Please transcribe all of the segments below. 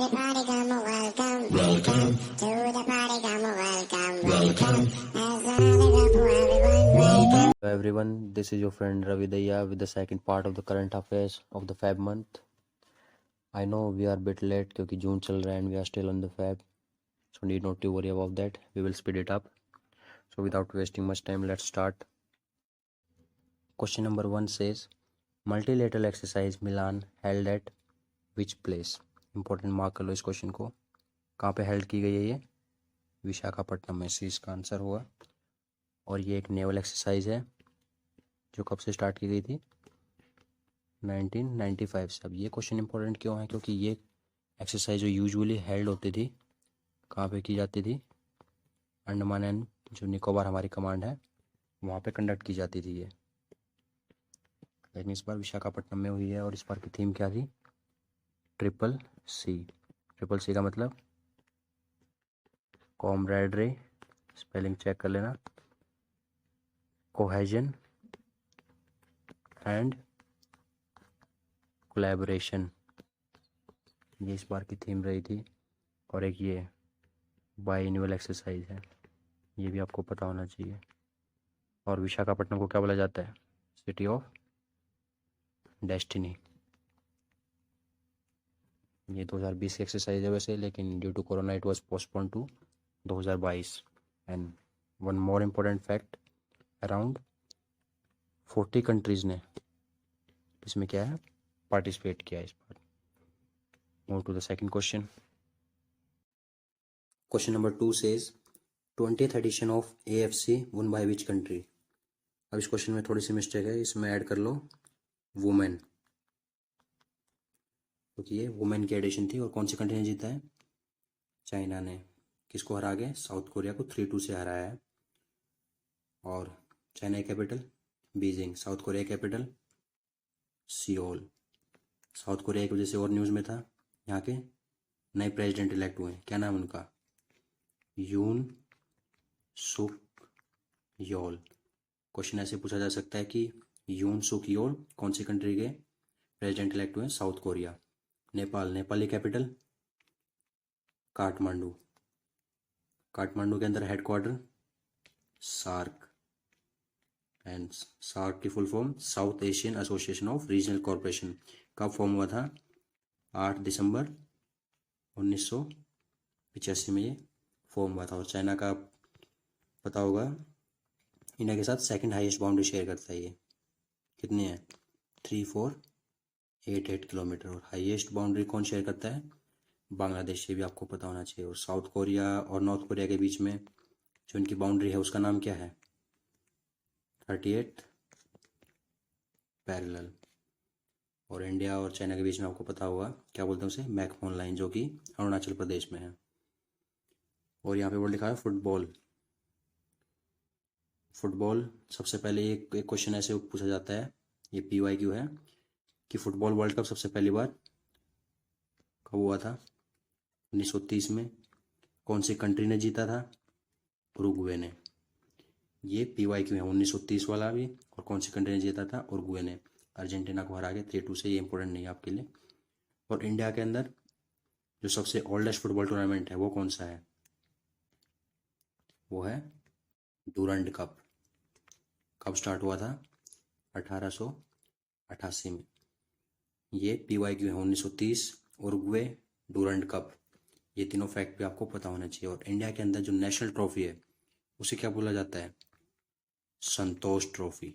party, come on, welcome, welcome to the party, come on, welcome, welcome. As another for everyone, welcome. Hello everyone, this is your friend Ravi Daya with the second part of the current affairs of the Feb month. I know we are a bit late क्योंकि जून चल रहा है and we are still on the Feb, so need not to worry about that. We will speed it up. So without wasting much time, let's start. Question number 1 says, multilateral exercise Milan held at which place? Important mark कर लो इस question को. कहाँ पे held की गई है ये? विशाखापट्टनम में. सी इसका आंसर होगा. और ये एक नेवल एक्सरसाइज है जो कब से स्टार्ट की गई थी? 1995 से. अब ये क्वेश्चन इंपॉर्टेंट क्यों है? क्योंकि ये एक्सरसाइज जो यूजुअली हेल्ड होती थी कहाँ पे की जाती थी? अंडमान एंड जो निकोबार हमारी कमांड है वहाँ पे कंडक्ट की जाती थी ये. लेकिन इस बार विशाखापट्टनम में हुई है. और इस बार की थीम क्या थी? Triple C. ट्रिपल सी का मतलब कॉमरेडरी, स्पेलिंग चेक कर लेना, कोहेजन एंड कोलैबोरेशन. ये इस बार की थीम रही थी. और एक ये बाइएनुअल एक्सरसाइज है, ये भी आपको पता होना चाहिए. और विशाखापट्टनम को क्या बोला जाता है? City of destiny. ये 2020 की एक्सरसाइज है वैसे, लेकिन due to corona it was postpone to 2022. And one more important fact, around 40 countries ने इसमें क्या है पार्टिसिपेट किया इस बार. Move to the second question. Question number 2 says 20th edition of AFC won by which country? अब इस question में थोड़ी सी मिस्टेक है, इसमें ऐड कर लो वुमेन, क्योंकि ये वुमेन की एडिशन थी. और कौन सी कंट्री ने जीता है? चाइना ने. किसको हरा के? साउथ कोरिया को 3-2 से हराया है. और China capital Beijing, south Korea capital Seoul. South Korea की वजह से और न्यूज़ में था. यहाँ के नए प्रेसिडेंट इलेक्ट हुए, क्या नाम उनका? यून सुक योल. क्वेश्चन ऐसे पूछा जा सकता है कि यून सुक योल कौन सी कंट्री के प्रेसिडेंट इलेक्ट हुए? South Korea. Nepal, Nepali capital Kathmandu. Kathmandu के अंदर हेडक्वार्टर सार्क. एंड सार्क की full form south Asian association of regional corporation. कब फॉर्म हुआ था? 8 दिसंबर 1985 में ये फॉर्म हुआ था. और चाइना का पता होगा इंडिया के साथ सेकंड हाईएस्ट बाउंड्री शेयर करता है ये. कितनी है? 3488 किलोमीटर. और हाईएस्ट बाउंड्री कौन शेयर करता है? बांग्लादेश. से भी आपको पता होना चाहिए. और साउथ कोरिया और नॉर्थ कोरिया के बीच में जो इनकी बाउंड्री है उसका नाम क्या है? 38 पैरेलल. और इंडिया और चाइना के बीच में आपको पता होगा क्या बोलते हैं उसे? मैकमोहन लाइन, जो कि अरुणाचल प्रदेश में है. और यहाँ पे वर्ड लिखा है फुटबॉल. फुटबॉल सबसे पहले एक क्वेश्चन ऐसे पूछा जाता है, ये PYQ है, कि फुटबॉल वर्ल्ड कप सबसे पहली बार कब हुआ था? 1930 में. कौन सी कंट्री ने जीता था? उरुग्वे ने. ये PYQ है 1930 वाला भी. और कौन सी कंट्री ने जीता था? उरुग्वे ने. अर्जेंटीना को हरा के 3-2 से. ये इंपॉर्टेंट नहीं है आपके लिए. और इंडिया के अंदर जो सबसे ओल्डेस्ट फुटबॉल टूर्नामेंट है वो कौन सा है? वो है डूरंड कप. कब स्टार्ट हुआ था? 1888 में. ये PYQ है 1930, उरुग्वे, डूरंड कप. ये तीनों फैक्ट भी आपको पता होना चाहिए. और इंडिया के अंदर जो नेशनल ट्रॉफी है उसे क्या बोला जाता है? संतोष ट्रॉफी.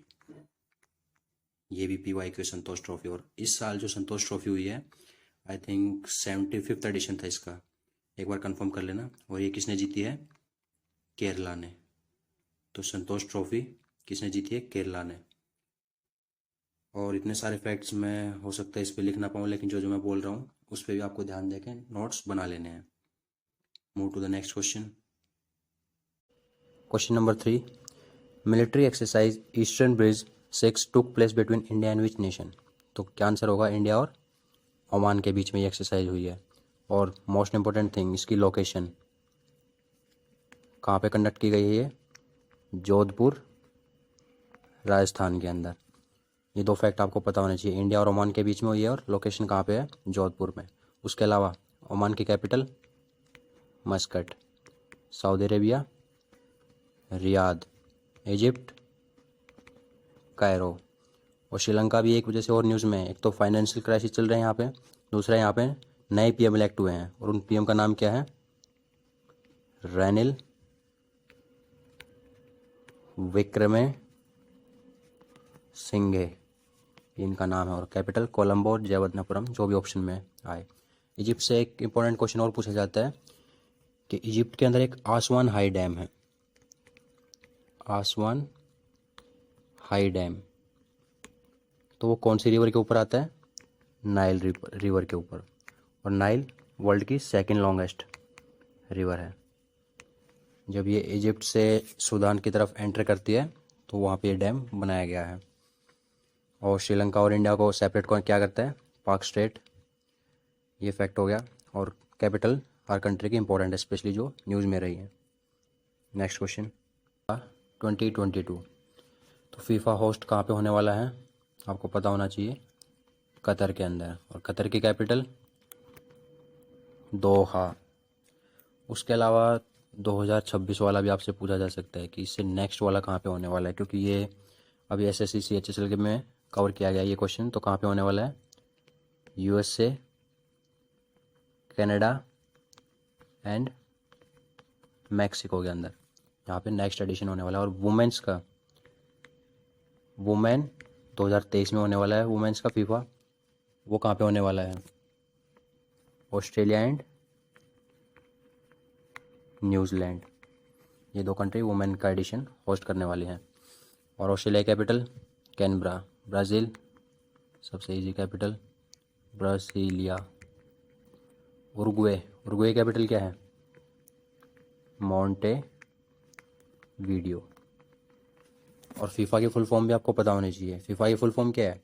ये भी PYQ संतोष ट्रॉफी. और इस साल जो संतोष ट्रॉफी हुई है, आई थिंक 75th एडिशन था इसका, एक बार कंफर्म कर लेना. और ये किसने जीती है? केरला ने. तो संतोष ट्रॉफी किसने जीती है? केरला ने. और इतने सारे फैक्ट्स मैं हो सकता है इस पर लिख ना पाऊँ, लेकिन जो जो मैं बोल रहा हूँ उस पर भी आपको ध्यान देके नोट्स बना लेने हैं. Move to the next question. Question number 3, military exercise eastern bridge 6 took place between India and which nation? तो क्या आंसर होगा? इंडिया और ओमान के बीच में ये एक्सरसाइज हुई है. और मोस्ट इंपॉर्टेंट थिंग, इसकी लोकेशन कहाँ पे कंडक्ट की गई है? ये जोधपुर, राजस्थान के अंदर. ये दो फैक्ट आपको पता होने चाहिए. इंडिया और ओमान के बीच में हुई है और लोकेशन कहाँ पे है? जोधपुर में. उसके अलावा ओमान की capital Muscat. Saudi Arabia Riyadh. Egypt Cairo. और श्रीलंका भी एक वजह से और न्यूज़ में है, एक तो फाइनेंशियल क्राइसिस चल रहे हैं यहाँ पे, दूसरा यहाँ पे नए पीएम इलेक्ट हुए हैं और उन पीएम का नाम क्या है? रनिल विक्रमे सिंघे, इनका नाम है। और कैपिटल कोलंबो जयवर्धनपुरम, जो भी ऑप्शन में आए। इजिप्ट से एक इम्पोर्टेंट क्वेश्चन और पूछा जाता है कि इजिप्ट के अंदर एक आसवान हाई डैम है, आसवान हाई डैम, तो वो कौन सी रिवर के ऊपर आता है? नाइल रिवर के ऊपर। और नाइल वर्ल्ड की सेकंड लॉन्गेस्ट रिवर है। जब ये इजिप्ट से सूडान की तरफ एंटर करती है तो वहाँ पे ये डैम बनाया गया है। और श्रीलंका और इंडिया को सेपरेट कौन क्या करता है? पाक स्टेट। ये फैक्ट हो गया। और कैपिटल हर कंट्री की इंपॉर्टेंट है, स्पेशली जो न्यूज़ में रही है। नेक्स्ट क्वेश्चन 2022, तो फीफा होस्ट कहाँ पे होने वाला है? आपको पता होना चाहिए, कतर के अंदर। और कतर की कैपिटल दोहा। उसके अलावा 2026 वाला भी आपसे पूछा जा सकता है कि इससे नेक्स्ट वाला कहाँ पे होने वाला है, क्योंकि ये अभी SSC CHSL के में कवर किया गया ये क्वेश्चन। तो कहाँ पे होने वाला है? USA, कनाडा एंड मैक्सिको के अंदर, यहाँ पे नेक्स्ट एडिशन होने वाला है। और वुमेन्स का, वुमेन 2023 में होने वाला है वुमेन्स का फीफा, वो कहाँ पे होने वाला है? ऑस्ट्रेलिया एंड न्यूजीलैंड, ये दो कंट्री वुमेन का एडिशन होस्ट करने वाली हैं। और ऑस्ट्रेलिया कैपिटल कैनबरा। ब्राज़ील सबसे easy capital Brasilia. Uruguay, Uruguay capital क्या है? Monte video. और फीफा की फुल फॉर्म भी आपको पता होनी चाहिए। फीफा की फुल फॉर्म क्या है?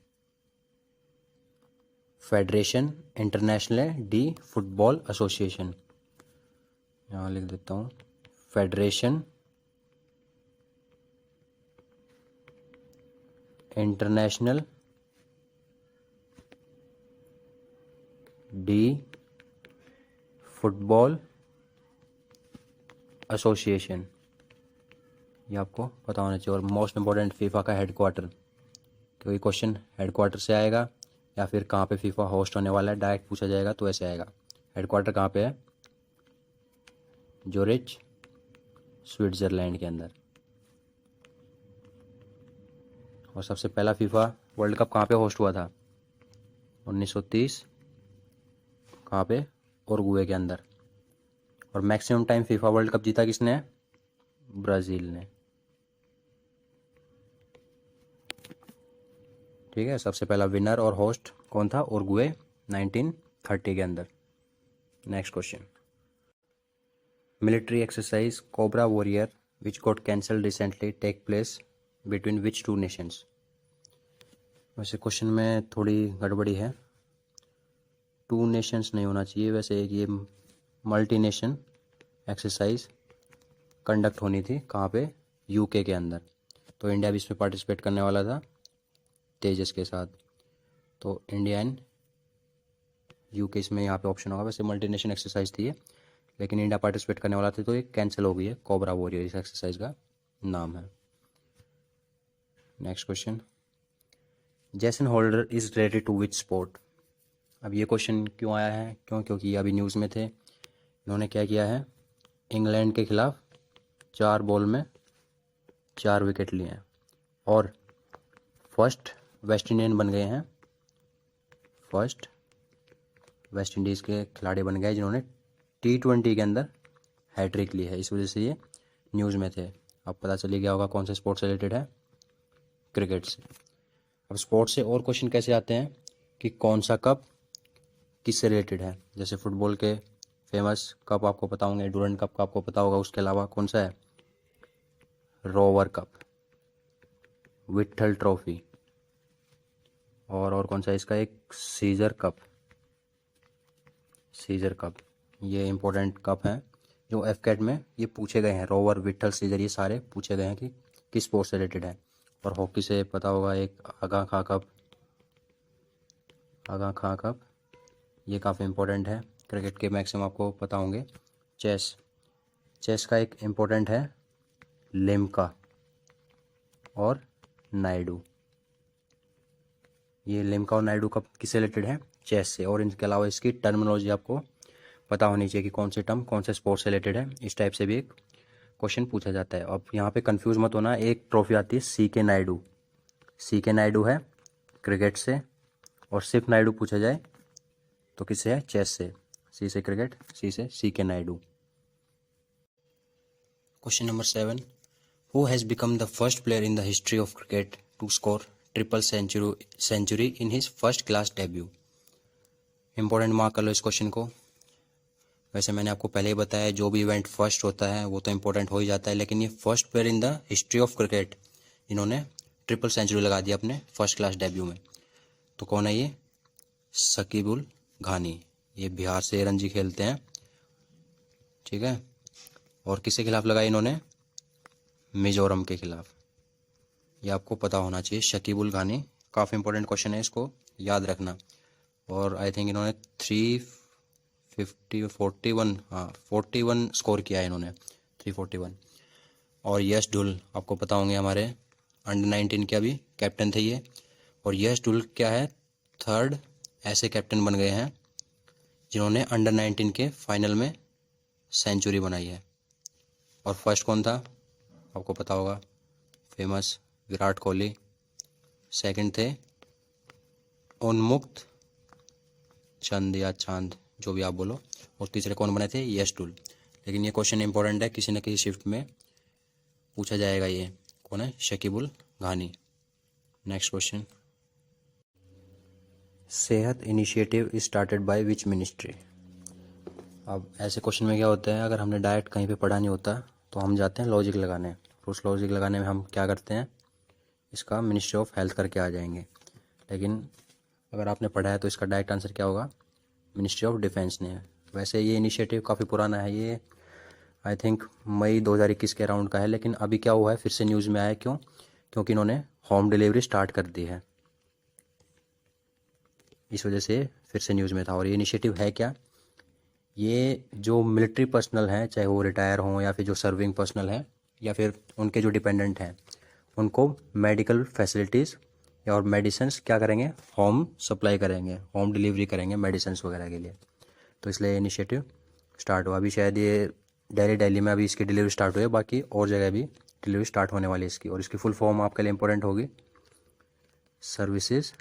Federation international D football association. यहाँ लिख देता हूँ, federation international D football association, ये आपको पता होना चाहिए। और मोस्ट इम्पोर्टेंट फीफा का हेडक्वार्टर, क्योंकि क्वेश्चन हेडक्वार्टर से आएगा या फिर कहाँ पे फीफा होस्ट होने वाला है डायरेक्ट पूछा जाएगा तो ऐसे आएगा। हेडक्वार्टर कहाँ पे है? जोरिच स्विट्ज़रलैंड के अंदर। और सबसे पहला फीफा वर्ल्ड कप कहाँ पे होस्ट हुआ था? 1930। कहाँ पे? उरुग्वे के अंदर। और maximum time FIFA world cup जीता किसने? ब्राज़ील ने। ठीक है, सबसे पहला विनर और होस्ट कौन था? उरुग्वे 1930 के अंदर। Next question, military exercise cobra warrior which got cancelled recently take place between which two nations. वैसे क्वेश्चन में थोड़ी गड़बड़ी है, टू नेशंस नहीं होना चाहिए। वैसे एक ये मल्टी नेशन एक्सरसाइज कंडक्ट होनी थी, कहाँ पे? UK के अंदर। तो इंडिया भी इसमें पार्टिसिपेट करने वाला था तेजस के साथ। तो इंडिया एंड UK इसमें यहाँ पे ऑप्शन होगा। वैसे मल्टी नेशन एक्सरसाइज थी ये, लेकिन इंडिया पार्टिसिपेट करने वाला था तो ये कैंसिल हो गई है। कोबरा वॉरियर इस एक्सरसाइज का नाम है। Next question, Jason Holder is related to which sport. अब ये क्वेश्चन क्यों आया है? क्योंकि ये अभी न्यूज़ में थे। इन्होंने क्या किया है? इंग्लैंड के खिलाफ 4 बॉल में 4 विकेट लिए हैं और फर्स्ट वेस्ट इंडियन बन गए हैं। फर्स्ट वेस्ट इंडीज़ के खिलाड़ी बन गए जिन्होंने T20 के अंदर हैट्रिक ली है। इस वजह से ये न्यूज़ में थे। अब पता चली गया होगा कौन से स्पोर्ट से रिलेटेड है? क्रिकेट से। अब स्पोर्ट्स से और क्वेश्चन कैसे आते हैं कि कौन सा कप किससे रिलेटेड है। जैसे फुटबॉल के फेमस कप आपको पता होंगे, डूरंड कप का आपको पता होगा। उसके अलावा कौन सा है? रोवर कप, विट्ठल ट्रॉफी, और कौन सा है इसका? एक सीजर कप। सीजर कप ये इंपॉर्टेंट कप हैं जो FCAT में ये पूछे गए हैं। रोवर, विट्ठल, सीजर, ये सारे पूछे गए हैं कि किस स्पोर्ट से रिलेटेड है। और हॉकी से पता होगा एक आगा खां कप। आगा खां कप ये काफ़ी इंपॉर्टेंट है क्रिकेट के मैक्सिमम आपको पता होंगे। चेस, चेस का एक इम्पोर्टेंट है लिम्का और नायडू। ये लिम्का और नायडू कब किससे रिलेटेड है? चेस से। और इनके अलावा इसकी टर्मिनोलॉजी आपको पता होनी चाहिए कि कौन से टर्म कौन से स्पोर्ट से रिलेटेड है। इस टाइप से भी एक क्वेश्चन पूछा जाता है। अब यहाँ पे कंफ्यूज मत होना, एक ट्रॉफी आती है CK नायडू, CK नायडू है क्रिकेट से, और सिर्फ नायडू पूछा जाए तो किससे है? चेस से। C से क्रिकेट, C से CK Naidu. Question number 7, who has become the first player in the history of cricket to score triple century in his first class debut. Important mark कर लो इस क्वेश्चन को। वैसे मैंने आपको पहले ही बताया जो भी इवेंट फर्स्ट होता है वो तो इंपॉर्टेंट हो ही जाता है, लेकिन ये first player in the history of cricket, इन्होंने ट्रिपल सेंचुरी लगा दी अपने फर्स्ट क्लास डेब्यू में। तो कौन है ये? शकीब उल घानी। ये बिहार से रणजी खेलते हैं, ठीक है। और किसके खिलाफ लगाई इन्होंने? मिजोरम के खिलाफ। ये आपको पता होना चाहिए। शकीब उल घानी, काफ़ी इंपॉर्टेंट क्वेश्चन है, इसको याद रखना। और आई थिंक इन्होंने 341 41 स्कोर किया है इन्होंने, 341। और यश ढुल आपको पता होंगे, हमारे अंडर 19 के अभी कैप्टन थे ये। और यश ढुल क्या है? थर्ड ऐसे कैप्टन बन गए हैं जिन्होंने अंडर 19 के फाइनल में सेंचुरी बनाई है। और फर्स्ट कौन था? आपको पता होगा, फेमस विराट कोहली। सेकंड थे उन्मुक्त चंद या चांद, जो भी आप बोलो। और तीसरे कौन बने थे? यश ढुल। लेकिन ये क्वेश्चन इंपॉर्टेंट है, किसी न किसी शिफ्ट में पूछा जाएगा। ये कौन है? शकीब उल घानी। नेक्स्ट क्वेश्चन, सेहत initiative is started by which ministry. अब ऐसे क्वेश्चन में क्या होता है, अगर हमने डायरेक्ट कहीं पे पढ़ा नहीं होता तो हम जाते हैं लॉजिक लगाने। उस लॉजिक लगाने में हम क्या करते हैं, इसका मिनिस्ट्री ऑफ हेल्थ करके आ जाएंगे। लेकिन अगर आपने पढ़ा है तो इसका डायरेक्ट आंसर क्या होगा? मिनिस्ट्री ऑफ डिफेंस ने। वैसे ये इनिशिएटिव काफ़ी पुराना है, ये आई थिंक मई 2021 के अराउंड का है। लेकिन अभी क्या हुआ है, फिर से न्यूज़ में आया, क्यों? क्योंकि इन्होंने होम डिलीवरी स्टार्ट कर दी है, इस वजह से फिर से न्यूज़ में था। और ये इनिशिएटिव है क्या? ये जो मिलिट्री पर्सनल हैं, चाहे वो रिटायर हों या फिर जो सर्विंग पर्सनल हैं या फिर उनके जो डिपेंडेंट हैं, उनको मेडिकल फैसिलिटीज़ और मेडिसिन्स क्या करेंगे? होम सप्लाई करेंगे, होम डिलीवरी करेंगे मेडिसिन्स वगैरह के लिए। तो इसलिए इनिशिएटिव स्टार्ट हुआ। अभी शायद ये दिल्ली में अभी इसकी डिलीवरी स्टार्ट हुई है, बाकी और जगह भी डिलीवरी स्टार्ट होने वाली है इसकी। और इसकी फुल फॉर्म आपके लिए इंपॉर्टेंट होगी, services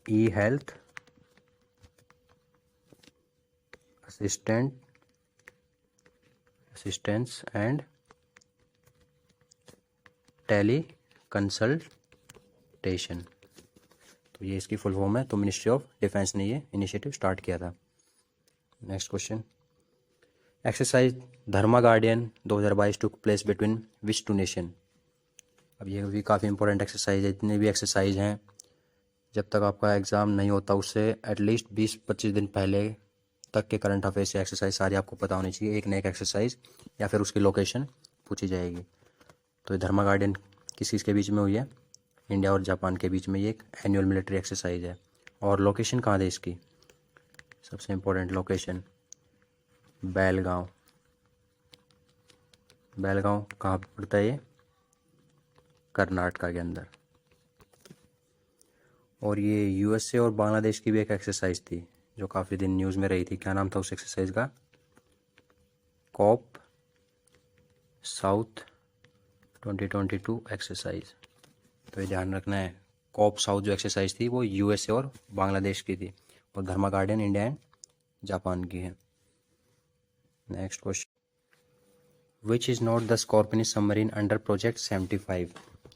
e health assistance and teleconsultation. तो ये इसकी फुल फॉर्म है। तो मिनिस्ट्री ऑफ डिफेंस ने ये इनिशिएटिव स्टार्ट किया था। Next question, exercise Dharma guardian 2022 took place between which two nation. अब ये भी काफ़ी इंपॉर्टेंट एक्सरसाइज है। जितने भी एक्सरसाइज हैं, जब तक आपका एग्ज़ाम नहीं होता उससे एटलीस्ट 20-25 दिन पहले तक के करंट अफेयर्स से एक्सरसाइज सारी आपको पता होनी चाहिए। एक न एक एक्सरसाइज या फिर उसकी लोकेशन पूछी जाएगी। तो ये धर्मा गार्डियन किस किस के बीच में हुई है? इंडिया और जापान के बीच में ये एक एनुअल मिलिट्री एक्सरसाइज है। और लोकेशन कहाँ है इसकी? सबसे इम्पोर्टेंट लोकेशन बेलगांव। बेलगांव कहाँ पड़ता है? ये कर्नाटका के अंदर। और ये USA और बांग्लादेश की भी एक एक्सरसाइज थी जो काफ़ी दिन न्यूज़ में रही थी। क्या नाम था उस एक्सरसाइज का? Cope South 2022 exercise. तो ये ध्यान रखना है, कॉप साउथ जो एक्सरसाइज थी वो USA और बांग्लादेश की थी, और धर्मा गार्डियन इंडिया एंड जापान की है। Next question, which is not the Scorpius submarine under project 75।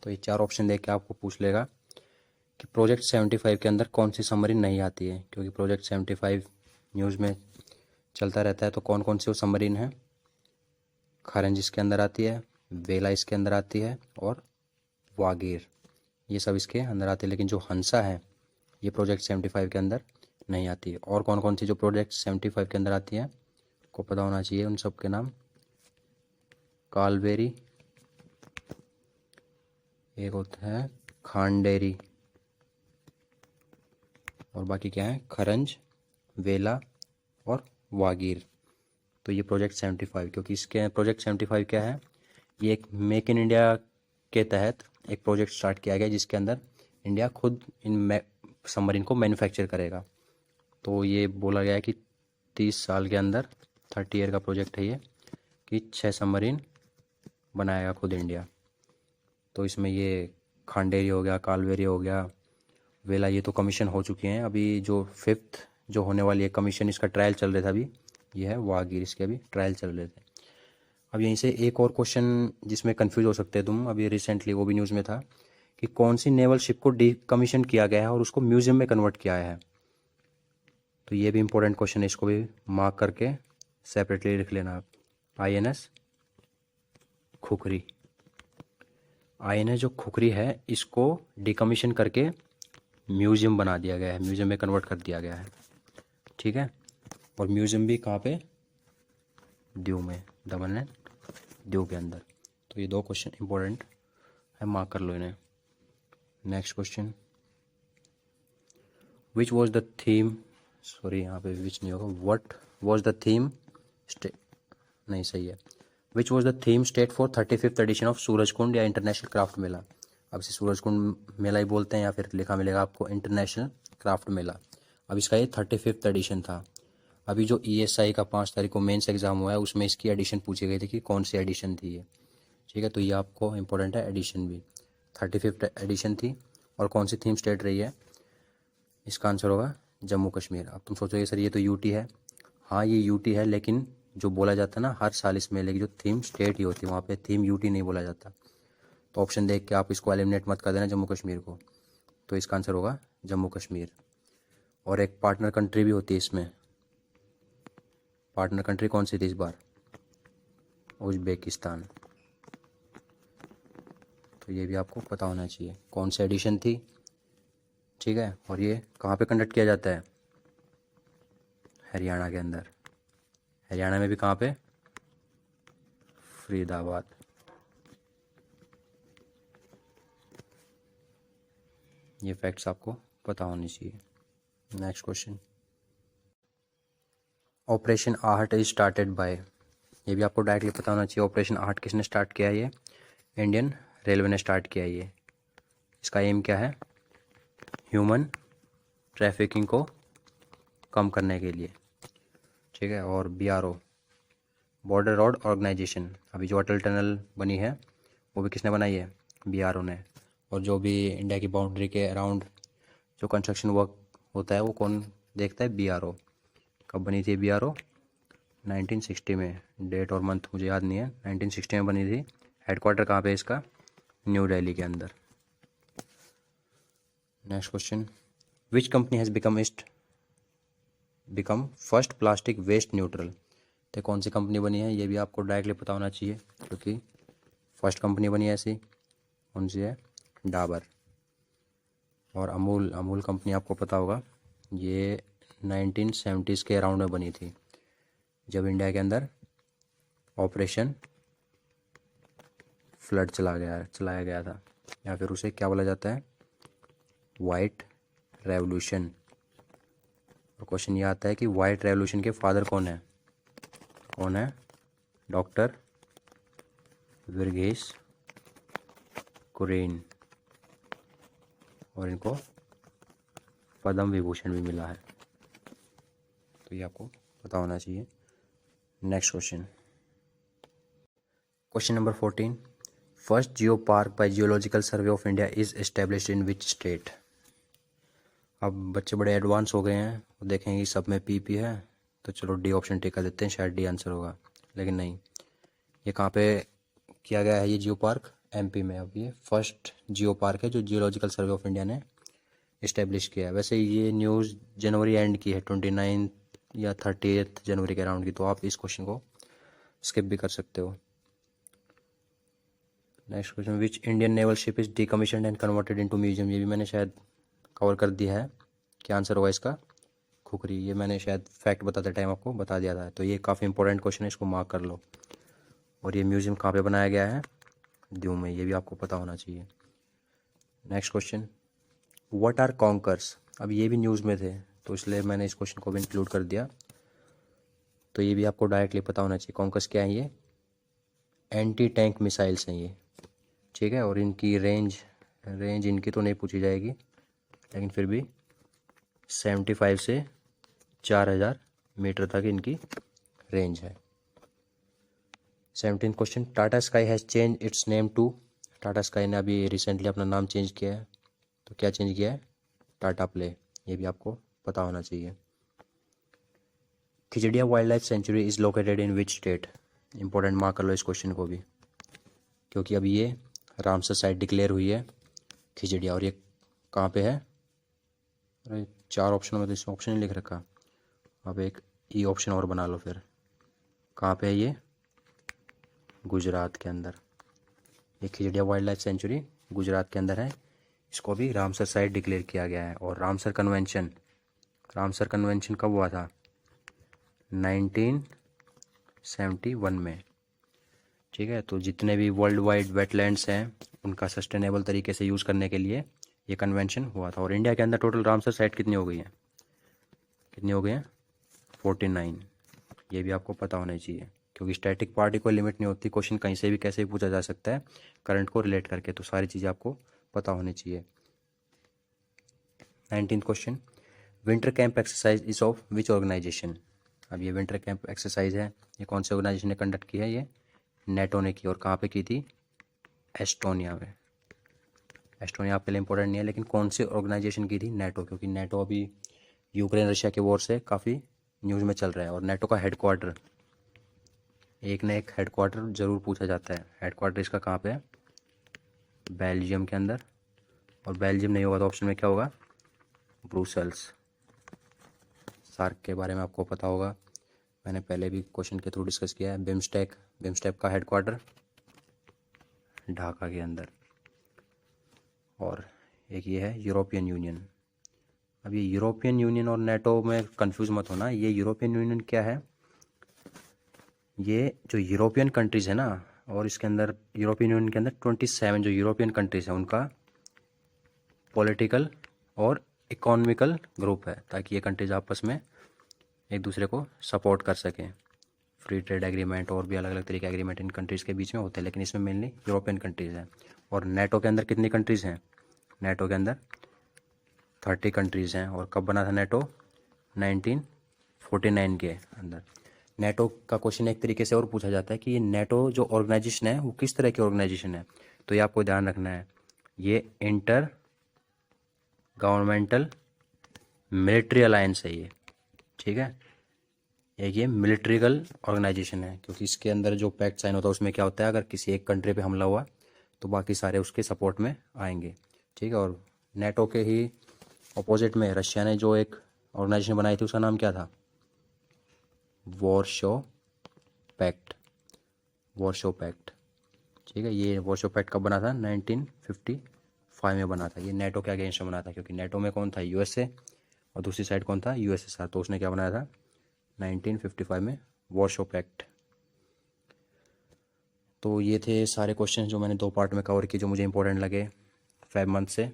तो ये 4 ऑप्शन देख के आपको पूछ लेगा कि प्रोजेक्ट 75 के अंदर कौन सी सबमरीन नहीं आती है, क्योंकि प्रोजेक्ट 75 न्यूज़ में चलता रहता है। तो कौन कौन सी वो सबमरीन है? खरंज इसके अंदर आती है, वेला इसके अंदर आती है, और वागीर, ये सब इसके अंदर आते हैं। लेकिन जो हंसा है ये प्रोजेक्ट 75 के अंदर नहीं आती है। और कौन कौन सी जो प्रोजेक्ट 75 के अंदर आती है को पता होना चाहिए उन सब के नाम। कालबेरी, एक होता है खांडेरी, और बाकी क्या है? खरंज वेला और वागीर। तो ये प्रोजेक्ट 75, क्योंकि इसके प्रोजेक्ट 75 क्या है, ये एक मेक इन इंडिया के तहत एक प्रोजेक्ट स्टार्ट किया गया जिसके अंदर इंडिया खुद इन सबमरीन को मैन्युफैक्चर करेगा। तो ये बोला गया है कि 30 साल के अंदर 30 ईयर का प्रोजेक्ट है ये, कि 6 सबमरीन बनाएगा खुद इंडिया। तो इसमें ये खांडेरी हो गया, कालवेरी हो गया, वेला, ये तो कमीशन हो चुके हैं। अभी जो 5th जो होने वाली है कमीशन, इसका ट्रायल चल रहा था अभी, ये है वागीर, इसके अभी ट्रायल चल रहे थे। अब यहीं से एक और क्वेश्चन जिसमें कंफ्यूज हो सकते हैं तुम, अभी रिसेंटली वो भी न्यूज़ में था कि कौन सी नेवल शिप को डीकमीशन किया गया है और उसको म्यूजियम में कन्वर्ट किया है। तो ये भी इंपॉर्टेंट क्वेश्चन है, इसको भी मार्क करके सेपरेटली लिख लेना आप। INS खुखरी, INS जो खुखरी है इसको डीकमीशन करके म्यूजियम बना दिया गया है, म्यूजियम में कन्वर्ट कर दिया गया है, ठीक है। और म्यूजियम भी कहाँ पे, दीव में, दमन एंड दीव के अंदर। तो ये 2 क्वेश्चन इंपॉर्टेंट है, मार्क कर लो इन्हें। Next question, which was the theme, sorry यहाँ पे विच नहीं होगा, व्हाट वॉज द थीम नहीं सही है, which was the theme state for 35th edition of Surajkund या इंटरनेशनल क्राफ्ट मेला। अब इसे सूरजकुंड मेला ही बोलते हैं या फिर लिखा मिलेगा आपको इंटरनेशनल क्राफ्ट मेला। अब इसका ये 35th एडिशन था। अभी जो ESI का 5 तारीख को मेंस एग्जाम हुआ है उसमें इसकी एडिशन पूछी गई थी कि कौन सी एडिशन थी ये, ठीक है। तो ये आपको इंपॉर्टेंट है, एडिशन भी 35th एडिशन थी। और कौन सी थीम स्टेट रही है, इसका आंसर होगा जम्मू कश्मीर। अब तुम सोचोगे सर ये तो UT है, हाँ ये UT है, लेकिन जो बोला जाता है ना हर साल इस मेले की जो थीम स्टेट ही होती है, वहाँ पे थीम UT नहीं बोला जाता। तो ऑप्शन देख के आप इसको एलिमिनेट मत कर देना जम्मू कश्मीर को। तो इसका आंसर होगा जम्मू कश्मीर। और एक पार्टनर कंट्री भी होती है इसमें, पार्टनर कंट्री कौन सी थी इस बार, उज्बेकिस्तान। तो ये भी आपको पता होना चाहिए कौन सी एडिशन थी, ठीक है। और ये कहाँ पे कंडक्ट किया जाता है, हरियाणा के अंदर। हरियाणा में भी कहाँ पे, फरीदाबाद। ये फैक्ट्स आपको पता होनी चाहिए। नेक्स्ट क्वेश्चन, ऑपरेशन आहट इज स्टार्टेड बाय, ये भी आपको डायरेक्टली पता होना चाहिए। ऑपरेशन आहट किसने स्टार्ट किया है, ये इंडियन रेलवे ने स्टार्ट किया है ये। इसका एम क्या है, ह्यूमन ट्रैफिकिंग को कम करने के लिए, ठीक है। और BRO, बॉर्डर रोड ऑर्गेनाइजेशन, अभी जो अटल टनल बनी है वो भी किसने बनाई है, BRO ने। और जो भी इंडिया की बाउंड्री के अराउंड जो कंस्ट्रक्शन वर्क होता है वो कौन देखता है, BRO। कब बनी थी BRO, 1960 में, डेट और मंथ मुझे याद नहीं है, 1960 में बनी थी। हेडक्वार्टर कहाँ पे इसका, न्यू दिल्ली के अंदर। Next question, which company has become first plastic waste neutral. तो कौन सी कंपनी बनी है, ये भी आपको डायरेक्टली पता होना चाहिए क्योंकि फर्स्ट कंपनी बनी है ऐसी, कौन सी है, डाबर। और अमूल कंपनी आपको पता होगा, ये 1970s के अराउंड में बनी थी जब इंडिया के अंदर ऑपरेशन फ्लड चलाया गया था, या फिर उसे क्या बोला जाता है, वाइट रेवोल्यूशन। और क्वेश्चन ये आता है कि वाइट रेवोल्यूशन के फादर कौन है, डॉक्टर वर्गीस कुरियन। और इनको पद्म विभूषण भी मिला है, तो ये आपको पता होना चाहिए। Next question, question number 14, first geo park by geological survey of India is established in which state. अब बच्चे बड़े एडवांस हो गए हैं, वो देखेंगे सब में PP है, तो चलो D ऑप्शन टिक कर देते हैं, शायद D आंसर होगा, लेकिन नहीं। ये कहाँ पे किया गया है, ये जियो पार्क MP में। अब ये फर्स्ट जियो पार्क है जो जियोलॉजिकल सर्वे ऑफ इंडिया ने इस्टेब्लिश किया है। वैसे ये न्यूज़ जनवरी एंड की है, 29 या 30 जनवरी के अराउंड की, तो आप इस क्वेश्चन को स्किप भी कर सकते हो। Next question, which Indian naval ship is decommissioned and converted into museum. ये भी मैंने शायद कवर कर दिया है, क्या आंसर होगा इसका, खुखरी। ये मैंने शायद फैक्ट बताते टाइम आपको बता दिया था, तो ये काफ़ी इंपॉर्टेंट क्वेश्चन है, इसको मार्क कर लो। और ये म्यूजियम कहाँ पे बनाया गया है, दीव में, ये भी आपको पता होना चाहिए। Next question, what are conkers. अब ये भी न्यूज़ में थे, तो इसलिए मैंने इस क्वेश्चन को भी इंक्लूड कर दिया। तो ये भी आपको डायरेक्टली पता होना चाहिए। कॉन्कस क्या है? ये एंटी टैंक मिसाइल्स हैं ये, ठीक है। और इनकी रेंज इनकी तो नहीं पूछी जाएगी, लेकिन फिर भी 75 से 4000 मीटर तक इनकी रेंज है। 17 question, Tata Sky has change its name to. Tata Sky ने अभी रिसेंटली अपना नाम चेंज किया है, तो क्या चेंज किया है? टाटा प्ले। ये भी आपको पता होना चाहिए। Khijadiya wild life sanctuary is located in which state? Important mark कर लो इस क्वेश्चन को भी, क्योंकि अभी ये रामसर साइट डिक्लेयर हुई है खिजड़िया, और ये कहाँ पे है? अरे 4 ऑप्शन में तो इसमें ऑप्शन ही लिख रखा। अब एक ई ऑप्शन और बना लो फिर। कहाँ पे है ये? गुजरात के अंदर। ये Khijadiya wild life sanctuary Gujarat के अंदर है। इसको भी रामसर साइट डिक्लेयर किया गया है। और रामसर कन्वेंशन कब हुआ था? 1971 में, ठीक है। तो जितने भी वर्ल्ड वाइड वेटलैंड्स हैं उनका सस्टेनेबल तरीके से यूज़ करने के लिए ये कन्वेंशन हुआ था। और इंडिया के अंदर टोटल रामसर साइट कितनी हो गई हैं? 49। ये भी आपको पता होना चाहिए, क्योंकि स्टैटिक पार्ट की कोई लिमिट नहीं होती। क्वेश्चन कहीं से भी कैसे भी पूछा जा सकता है करंट को रिलेट करके, तो सारी चीज़ें आपको पता होनी चाहिए। 19th question, winter camp exercise is of which organisation? अब ये विंटर कैंप एक्सरसाइज है, ये कौन से ऑर्गेनाइजेशन ने कंडक्ट की है? ये नेटो ने की। और कहाँ पे की थी? एस्टोनिया में। एस्टोनिया आपके लिए इंपॉर्टेंट नहीं है, लेकिन कौन सी ऑर्गेनाइजेशन की थी? नेटो, क्योंकि नेटो अभी यूक्रेन रशिया के वॉर से काफ़ी न्यूज़ में चल रहा है। और नेटो का हेडक्वार्टर, एक न एक हेडक्वार्टर ज़रूर पूछा जाता है। हेडक्वार्टर इसका कहाँ पे है? बेल्जियम के अंदर। और बेल्जियम नहीं होगा तो ऑप्शन में क्या होगा? ब्रुसेल्स। सार्क के बारे में आपको पता होगा, मैंने पहले भी क्वेश्चन के थ्रू डिस्कस किया है। बिम्स्टेक का हेडक्वार्टर ढाका के अंदर। और एक ये है यूरोपियन यूनियन। अब ये यूरोपियन यूनियन और नेटो में कंफ्यूज मत होना। ये यूरोपियन यूनियन क्या है? ये जो यूरोपियन कंट्रीज़ है ना, और इसके अंदर यूरोपियन यूनियन के अंदर 27 जो यूरोपियन कंट्रीज़ हैं उनका पॉलिटिकल और इकोनॉमिकल ग्रुप है, ताकि ये कंट्रीज़ आपस में एक दूसरे को सपोर्ट कर सकें। फ्री ट्रेड एग्रीमेंट और भी अलग अलग तरीके के एग्रीमेंट इन कंट्रीज़ के बीच में होते हैं, लेकिन इसमें मेनली यूरोपियन कंट्रीज़ हैं। और नेटो के अंदर कितनी कंट्रीज़ हैं? नेटो के अंदर 30 कंट्रीज़ हैं। और कब बना था नेटो? 1949 के अंदर। नेटो का क्वेश्चन एक तरीके से और पूछा जाता है कि ये नेटो जो ऑर्गेनाइजेशन है वो किस तरह की ऑर्गेनाइजेशन है, तो ये आपको ध्यान रखना है। ये इंटर गवर्नमेंटल मिलिट्री अलायंस है ये, ठीक है। एक ये मिलिट्रिकल ऑर्गेनाइजेशन है, क्योंकि इसके अंदर जो पैक्ट साइन होता है उसमें क्या होता है, अगर किसी एक कंट्री पे हमला हुआ तो बाकी सारे उसके सपोर्ट में आएंगे, ठीक है। और नेटो के ही अपोजिट में रशिया ने जो एक ऑर्गेनाइजेशन बनाई थी उसका नाम क्या था? वॉरशो पैक्ट, ठीक है। ये वॉरशो पैक्ट कब बना था? 1955 में बना था। ये नेटो के अगेंस्ट में बना था, क्योंकि नेटो में कौन था? यूएसए, और दूसरी साइड कौन था? यूएसएसआर। तो उसने क्या बनाया था 1955 में? वॉरशो पैक्ट। तो ये थे सारे क्वेश्चन जो मैंने 2 पार्ट में कवर किए, जो मुझे इंपॉर्टेंट लगे 5 मंथ से,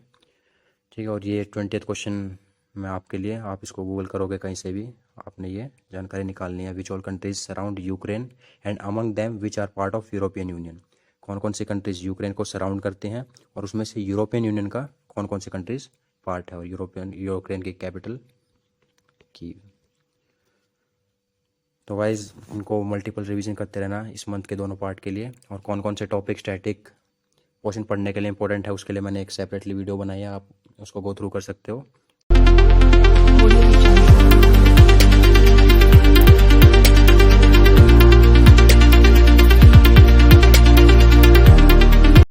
ठीक है। और ये 20th क्वेश्चन मैं आपके लिए, आप इसको गूगल करोगे कहीं से भी, आपने ये जानकारी निकालनी है। Which all countries surround Ukraine and among them which are part of European Union? कौन कौन सी कंट्रीज यूक्रेन को सराउंड करते हैं, और उसमें से यूरोपियन यूनियन का कौन कौन सी कंट्रीज पार्ट है, और यूक्रेन की कैपिटल की। तो वाइज इनको मल्टीपल रिवीजन करते रहना इस मंथ के दोनों पार्ट के लिए। और कौन कौन से टॉपिक स्टैटिक पोर्शन पढ़ने के लिए इंपॉर्टेंट है उसके लिए मैंने एक सेपरेटली वीडियो बनाई है, आप उसको गो थ्रू कर सकते हो।